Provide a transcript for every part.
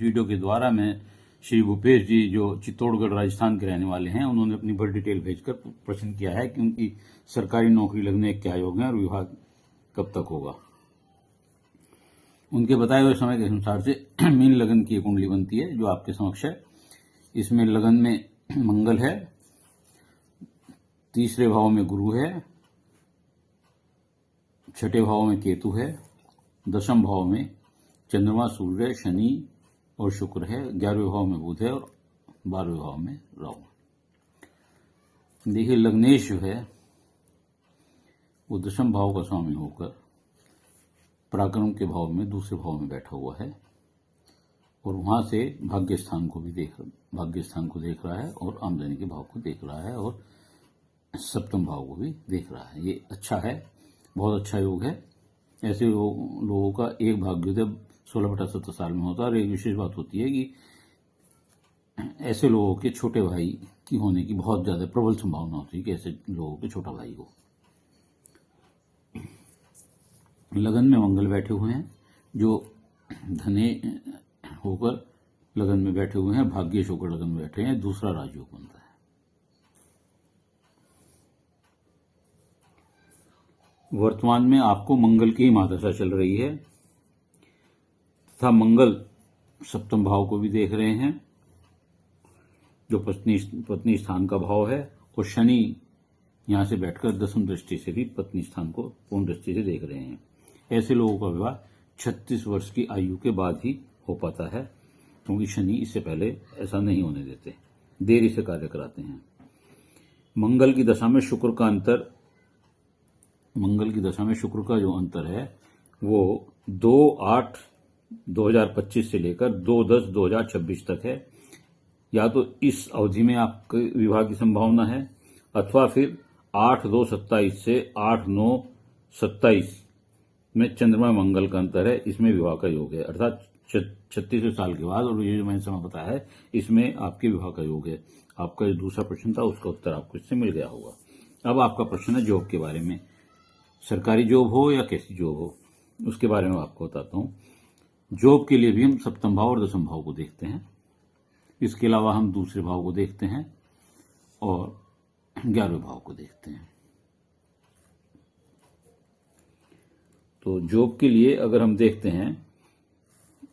Video के द्वारा मैं श्री भूपेश जी जो चित्तौड़गढ़ राजस्थान के रहने वाले हैं, उन्होंने अपनी बड़ी डिटेल भेजकर प्रश्न किया है कि उनकी सरकारी नौकरी लगने के क्या योग है और विवाह कब तक होगा। उनके बताए हुए समय के अनुसार से मीन लगन की कुंडली बनती है जो आपके समक्ष है। इसमें लगन में मंगल है, तीसरे भाव में गुरु है, छठे भाव में केतु है, दशम भाव में चंद्रमा, सूर्य, शनि और शुक्र है, 11वें भाव में बुध है और 12वें भाव में राहु। देखिए लग्नेश जो है वो दशम भाव का स्वामी होकर पराक्रम के भाव में दूसरे भाव में बैठा हुआ है और वहां से भाग्य स्थान को देख रहा है और आमदनी के भाव को देख रहा है और सप्तम भाव को भी देख रहा है। ये अच्छा है, बहुत अच्छा योग है। ऐसे लोगों का एक भाग्योदय 16/7 साल में होता है। और एक विशेष बात होती है कि ऐसे लोगों के छोटे भाई की होने की बहुत ज्यादा प्रबल संभावना होती है कि ऐसे लोगों के छोटा भाई हो। लगन में मंगल बैठे हुए हैं जो धने होकर लगन में बैठे हुए हैं, भाग्येश होकर लगन में बैठे हैं, दूसरा राजयोग बनता है। वर्तमान में आपको मंगल की ही महादशा चल रही है तथा मंगल सप्तम भाव को भी देख रहे हैं जो पत्नी स्थान का भाव है और शनि यहां से बैठकर दसम दृष्टि से भी पत्नी स्थान को पूर्ण दृष्टि से देख रहे हैं। ऐसे लोगों का विवाह 36 वर्ष की आयु के बाद ही हो पाता है क्योंकि शनि इससे पहले ऐसा नहीं होने देते, देरी से कार्य कराते हैं। मंगल की दशा में शुक्र का जो अंतर है वो 2/8/2025 से लेकर 2/10/2026 तक है। या तो इस अवधि में आपके विवाह की संभावना है अथवा फिर 8/2/27 से 8/9/27 में चंद्रमा मंगल का अंतर है, इसमें विवाह का योग है। अर्थात 36 साल के बाद, और ये जो मैंने समय बताया है इसमें आपके विवाह का योग है। आपका जो दूसरा प्रश्न था उसका उत्तर आपको इससे मिल गया होगा। अब आपका प्रश्न है जॉब के बारे में, सरकारी जॉब हो या कैसी जॉब हो, उसके बारे में आपको बताता हूं। जॉब के लिए भी हम सप्तम भाव और दसम भाव को देखते हैं। इसके अलावा हम दूसरे भाव को देखते हैं और 11वें भाव को देखते हैं। तो जॉब के लिए अगर हम देखते हैं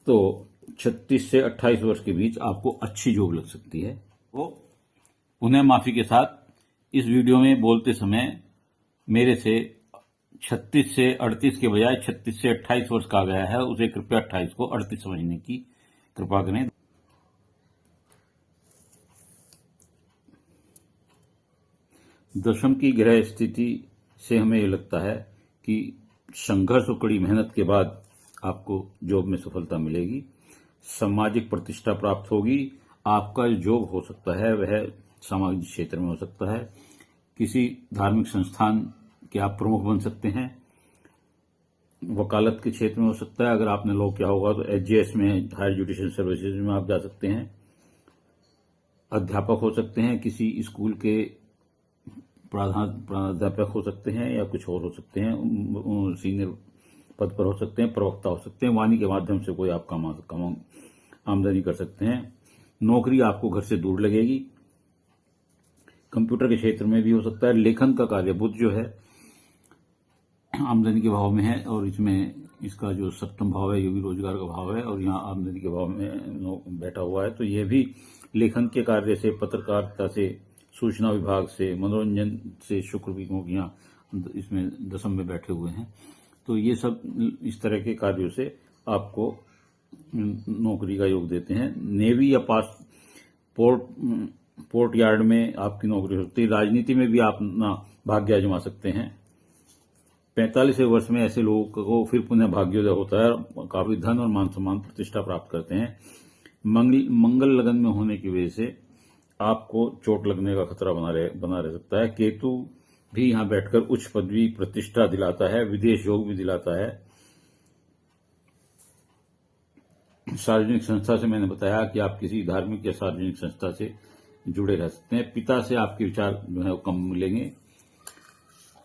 तो 36 से 28 वर्ष के बीच आपको अच्छी जॉब लग सकती है। वो उन्हें माफी के साथ इस वीडियो में बोलते समय मेरे से 36 से 38 के बजाय 36 से 28 वर्ष कहा गया है, उसे कृपया 28 को 38 समझने की कृपा करें। दशम की ग्रह स्थिति से हमें यह लगता है कि संघर्ष और कड़ी मेहनत के बाद आपको जॉब में सफलता मिलेगी, सामाजिक प्रतिष्ठा प्राप्त होगी। आपका जो जॉब हो सकता है वह सामाजिक क्षेत्र में हो सकता है, किसी धार्मिक संस्थान के आप प्रमुख बन सकते हैं, वकालत के क्षेत्र में हो सकता है। अगर आपने लॉ किया होगा तो एचजीएस में, हायर जुडिशियल सर्विसेज में आप जा सकते हैं। अध्यापक हो सकते हैं, किसी स्कूल के प्राध्यापक हो सकते हैं या कुछ और हो सकते हैं, सीनियर पद पर हो सकते हैं, प्रवक्ता हो सकते हैं। वाणी के माध्यम से कोई आप आमदनी कर सकते हैं। नौकरी आपको घर से दूर लगेगी। कंप्यूटर के क्षेत्र में भी हो सकता है। लेखन का कार्य, बुध जो है आमदनी के भाव में है और इसमें इसका जो सप्तम भाव है ये भी रोजगार का भाव है और यहाँ आमदनी के भाव में बैठा हुआ है। तो ये भी लेखन के कार्य से, पत्रकारिता से, सूचना विभाग से, मनोरंजन से शुक्र भी क्योंकि यहाँ इसमें दशम में बैठे हुए हैं। तो ये सब इस तरह के कार्यों से आपको नौकरी का योग देते हैं। नेवी या पोर्ट यार्ड में आपकी नौकरी हो सकती है। राजनीति में भी आप अपना भाग्य आजमा सकते हैं। 45वें वर्ष में ऐसे लोगों को फिर पुनः भाग्योदय होता है, काफी धन और मान सम्मान प्रतिष्ठा प्राप्त करते हैं। मंगल लगन में होने की वजह से आपको चोट लगने का खतरा बना रह सकता है। केतु भी यहां बैठकर उच्च पदवी प्रतिष्ठा दिलाता है, विदेश योग भी दिलाता है। सार्वजनिक संस्था से मैंने बताया कि आप किसी धार्मिक या सार्वजनिक संस्था से जुड़े रह सकते हैं। पिता से आपके विचार जो है कम मिलेंगे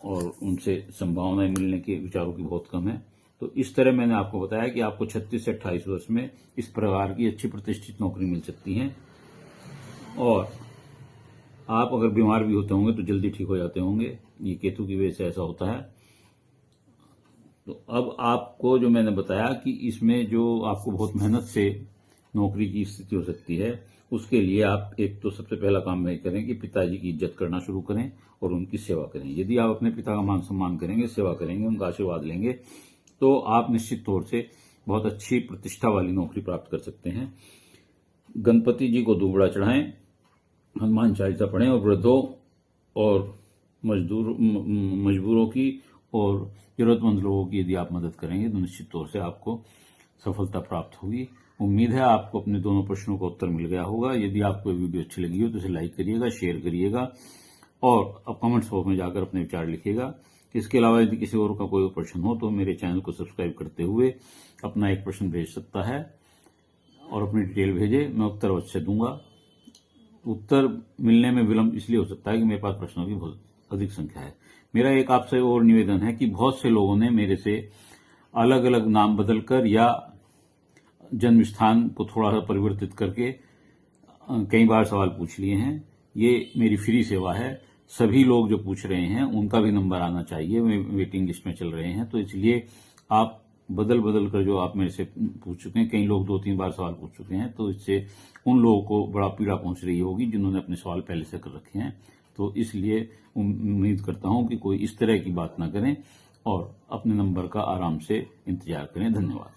और उनसे संभावनाएं मिलने के विचारों की बहुत कम है। तो इस तरह मैंने आपको बताया कि आपको 36 से 28 वर्ष में इस प्रकार की अच्छी प्रतिष्ठित नौकरी मिल सकती है। और आप अगर बीमार भी होते होंगे तो जल्दी ठीक हो जाते होंगे, ये केतु की वजह से ऐसा होता है। तो अब आपको जो मैंने बताया कि इसमें जो आपको बहुत मेहनत से नौकरी की स्थिति हो सकती है, उसके लिए आप एक तो सबसे पहला काम यही करें कि पिताजी की इज्जत करना शुरू करें और उनकी सेवा करें। यदि आप अपने पिता का मान सम्मान करेंगे, सेवा करेंगे, उनका आशीर्वाद लेंगे, तो आप निश्चित तौर से बहुत अच्छी प्रतिष्ठा वाली नौकरी प्राप्त कर सकते हैं। गणपति जी को दुबड़ा चढ़ाएं, हनुमान चालीसा पढ़ें और वृद्धों और मजबूरों की और जरूरतमंद लोगों की यदि आप मदद करेंगे तो निश्चित तौर से आपको सफलता प्राप्त होगी। उम्मीद है आपको अपने दोनों प्रश्नों का उत्तर मिल गया होगा। यदि आपको वीडियो अच्छी लगी हो तो इसे लाइक करिएगा, शेयर करिएगा और अब कमेंट्स बॉक्स में जाकर अपने विचार लिखिएगा। इसके अलावा यदि किसी और का कोई प्रश्न हो तो मेरे चैनल को सब्सक्राइब करते हुए अपना एक प्रश्न भेज सकता है और अपनी डिटेल भेजे, मैं उत्तर अवश्य दूंगा। उत्तर मिलने में विलंब इसलिए हो सकता है कि मेरे पास प्रश्नों की बहुत अधिक संख्या है। मेरा एक आपसे और निवेदन है कि बहुत से लोगों ने मेरे से अलग अलग नाम बदलकर या जन्म स्थान को थोड़ा सा परिवर्तित करके कई बार सवाल पूछ लिए हैं। ये मेरी फ्री सेवा है। सभी लोग जो पूछ रहे हैं उनका भी नंबर आना चाहिए, वे वेटिंग लिस्ट में चल रहे हैं, तो इसलिए आप बदल बदल कर जो आप मेरे से पूछ चुके हैं, कई लोग 2-3 बार सवाल पूछ चुके हैं, तो इससे उन लोगों को बड़ा पीड़ा पहुंच रही होगी जिन्होंने अपने सवाल पहले से कर रखे हैं। तो इसलिए उम्मीद करता हूं कि कोई इस तरह की बात ना करें और अपने नंबर का आराम से इंतजार करें। धन्यवाद।